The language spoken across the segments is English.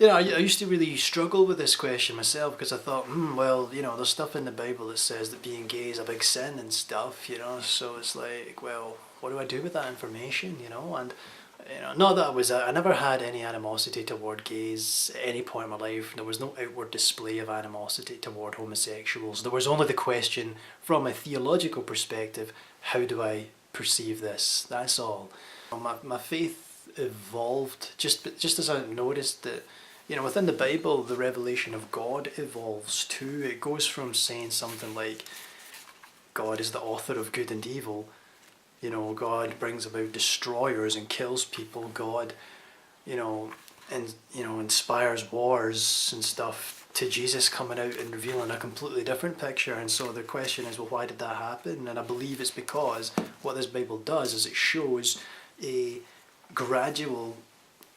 I used to really struggle with this question myself because I thought, well, there's stuff in the Bible that says that being gay is a big sin and stuff, so it's like, well, what do I do with that information, and, not that I never had any animosity toward gays at any point in my life. There was no outward display of animosity toward homosexuals. There was only the question, from a theological perspective, how do I perceive this? That's all. My faith evolved just as I noticed that, within the Bible, the revelation of God evolves too. It goes from saying something like, God is the author of good and evil. God brings about destroyers and kills people. God, inspires wars and stuff, to Jesus coming out and revealing a completely different picture. And so the question is, well, why did that happen? And I believe it's because what this Bible does is it shows a gradual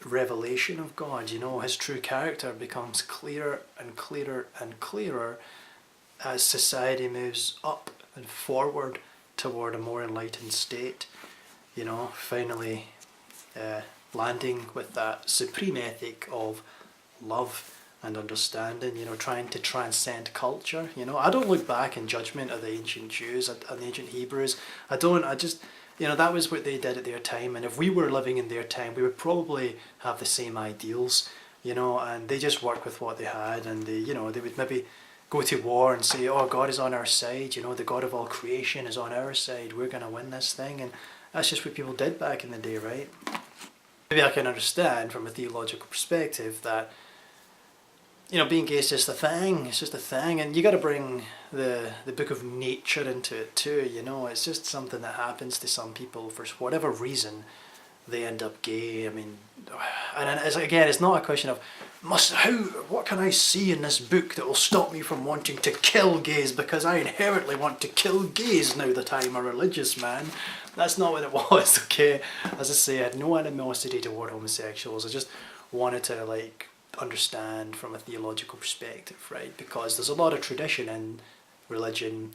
revelation of God. His true character becomes clearer and clearer and clearer as society moves up and forward toward a more enlightened state, finally landing with that supreme ethic of love and understanding, trying to transcend culture. I don't look back in judgment of the ancient Jews and the ancient Hebrews. I just, that was what they did at their time, and if we were living in their time, we would probably have the same ideals, and they just worked with what they had, and they would maybe go to war and say, oh, God is on our side, the God of all creation is on our side, we're going to win this thing. And that's just what people did back in the day, right? Maybe I can understand from a theological perspective that, being gay is just a thing, it's just a thing, and you got to bring the book of nature into it too, it's just something that happens to some people for whatever reason. They end up gay. And it's not a question of what can I see in this book that will stop me from wanting to kill gays because I inherently want to kill gays now that I'm a religious man. That's not what it was, okay? As I say, I had no animosity toward homosexuals. I just wanted to understand from a theological perspective, right? Because there's a lot of tradition in religion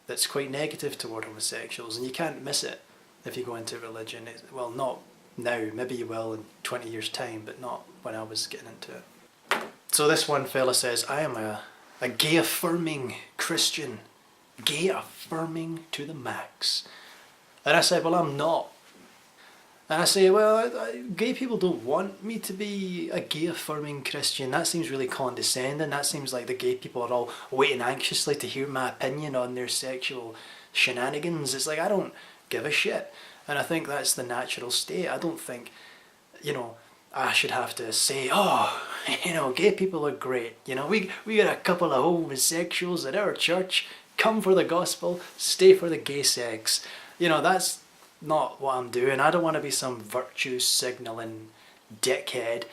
that's quite negative toward homosexuals, and you can't miss it if you go into religion. Well, not now, maybe you will in 20 years time, but not when I was getting into it. So this one fella says, I am a gay-affirming Christian. Gay-affirming to the max. And I said, well, I'm not. And I say, well, gay people don't want me to be a gay-affirming Christian. That seems really condescending. That seems like the gay people are all waiting anxiously to hear my opinion on their sexual shenanigans. It's like, I don't give a shit. And I think that's the natural state. I don't think, I should have to say, oh, gay people are great. We got a couple of homosexuals at our church. Come for the gospel, stay for the gay sex. That's not what I'm doing. I don't want to be some virtue signalling dickhead.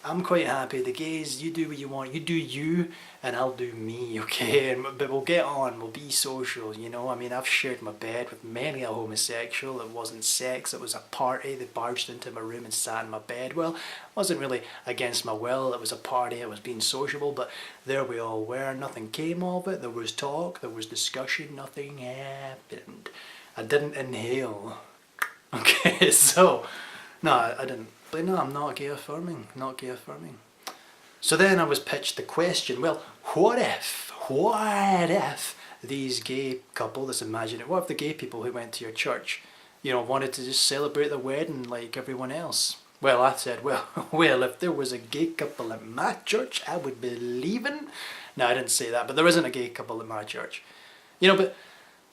I'm quite happy. The gays, you do what you want. You do you, and I'll do me, okay? But we'll get on. We'll be social, I've shared my bed with many a homosexual. It wasn't sex. It was a party. They barged into my room and sat in my bed. Well, it wasn't really against my will. It was a party. I was being sociable, but there we all were. Nothing came of it. There was talk. There was discussion. Nothing happened. I didn't inhale. Okay, so, no, I didn't. But no, I'm not gay-affirming, not gay-affirming. So then I was pitched the question, well, what if these gay couple, let's imagine it, what if the gay people who went to your church, wanted to just celebrate their wedding like everyone else? Well, I said, well, if there was a gay couple at my church, I would be leaving. No, I didn't say that, but there isn't a gay couple at my church. But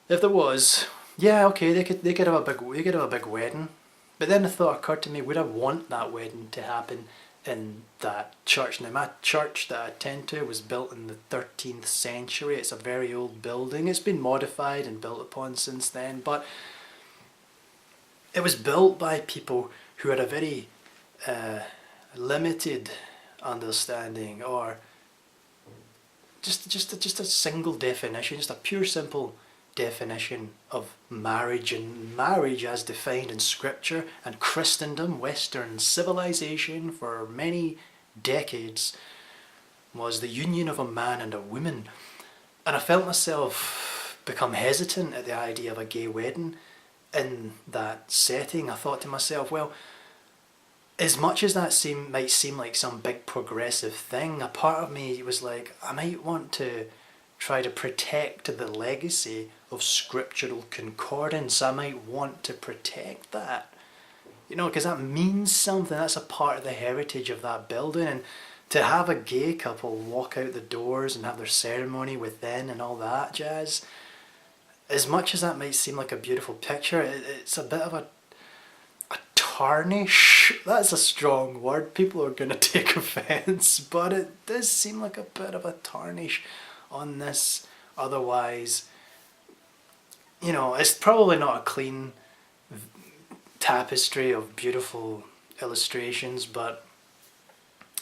if there was, yeah, okay, they could have a big wedding. But then the thought occurred to me, would I want that wedding to happen in that church? Now, my church that I attend to was built in the 13th century. It's a very old building. It's been modified and built upon since then, but it was built by people who had a very limited understanding, or just a single definition, just a pure, simple definition of marriage, and marriage as defined in scripture and Christendom, Western civilization for many decades, was the union of a man and a woman. And I felt myself become hesitant at the idea of a gay wedding in that setting. I thought to myself, well, as much as that might seem like some big progressive thing, a part of me was like, I might want to try to protect the legacy of scriptural concordance. I might want to protect that. You know, because that means something. That's a part of the heritage of that building. And to have a gay couple walk out the doors and have their ceremony within and all that jazz, as much as that might seem like a beautiful picture, it's a bit of a tarnish. That's a strong word. People are going to take offence, but it does seem like a bit of a tarnish on this. Otherwise, you know, it's probably not a clean tapestry of beautiful illustrations, but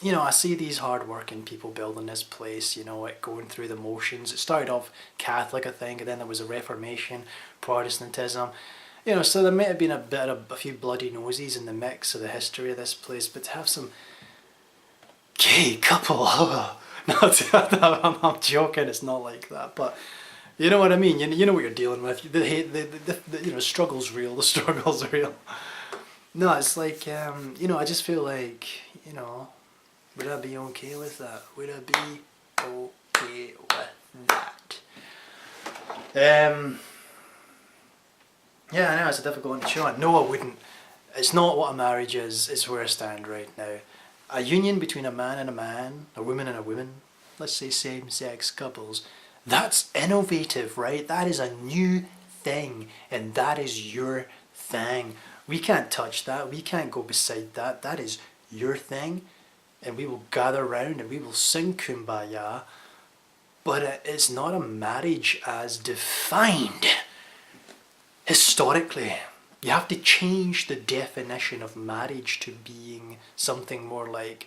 you know, I see these hard-working people building this place, you know, like going through the motions. It started off Catholic, I think, and then there was a Reformation, Protestantism, you know, so there might have been a few bloody noses in the mix of the history of this place, but to have some gay couple, no, I'm joking, it's not like that, but you know what I mean. You know what you're dealing with. The hate, the you know, struggle's real. The struggle's real. No, it's like you know, I just feel like, you know, would I be okay with that? Would I be okay with that? Yeah, I know it's a difficult one to chew on. No, I wouldn't. It's not what a marriage is. It's where I stand right now. A union between a man and a man, a woman and a woman. Let's say same-sex couples. That's innovative, right? That is a new thing, and that is your thing. We can't touch that. We can't go beside that. That is your thing, and we will gather round and we will sing Kumbaya, but it's not a marriage as defined historically. You have to change the definition of marriage to being something more like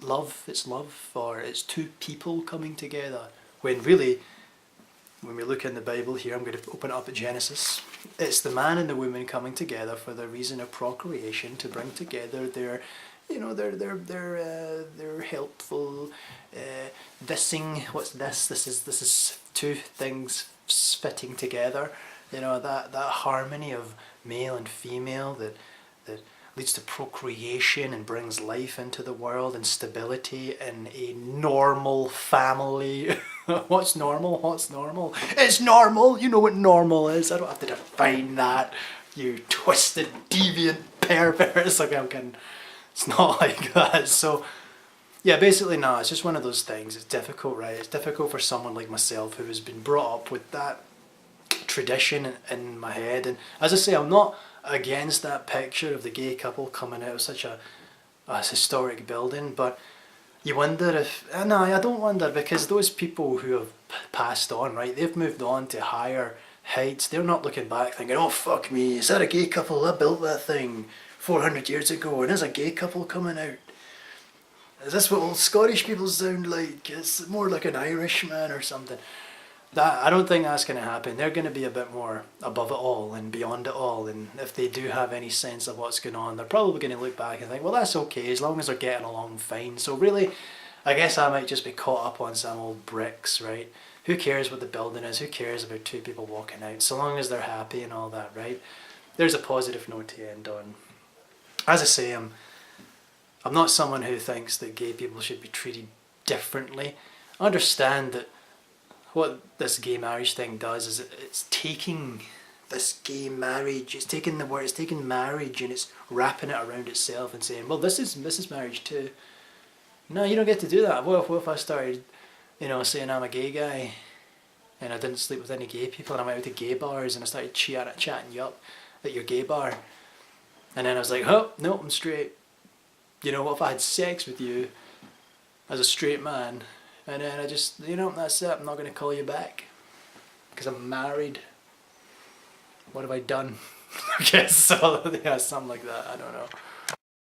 love. It's love, or it's two people coming together. When really, when we look in the Bible here, I'm going to open it up at Genesis. It's the man and the woman coming together for the reason of procreation, to bring together their, you know, their helpful thising. What's this? This is two things fitting together. You know, that harmony of male and female that leads to procreation and brings life into the world and stability in a normal family. What's normal? What's normal? It's normal! You know what normal is. I don't have to define that, you twisted, deviant perverts. Like, I'm kidding. It's not like that. So, yeah, basically, no, it's just one of those things. It's difficult, right? It's difficult for someone like myself who has been brought up with that tradition in my head. And as I say, I'm not against that picture of the gay couple coming out of such a historic building, but you wonder if, no, I don't wonder, because those people who have passed on, right, they've moved on to higher heights. They're not looking back thinking, oh fuck me, is that a gay couple? I built that thing 400 years ago and there's a gay couple coming out. Is this what old Scottish people sound like? It's more like an Irishman or something. That, I don't think that's going to happen. They're going to be a bit more above it all and beyond it all, and if they do have any sense of what's going on, they're probably going to look back and think, well, that's okay, as long as they're getting along fine. So really, I guess I might just be caught up on some old bricks, right? Who cares what the building is? Who cares about two people walking out? So long as they're happy and all that, right? There's a positive note to end on. As I say, I'm not someone who thinks that gay people should be treated differently. I understand that what this gay marriage thing does is it's taking this gay marriage, it's taking the word, it's taking marriage and it's wrapping it around itself and saying, well, this is marriage too. No, you don't get to do that. What if I started, you know, saying I'm a gay guy and I didn't sleep with any gay people and I went out to gay bars and I started chatting you up at your gay bar, and then I was like, oh, no, I'm straight. You know, what if I had sex with you as a straight man? And then I just, you know, that's it, I'm not going to call you back because I'm married. What have I done? I guess so, yeah, something like that, I don't know.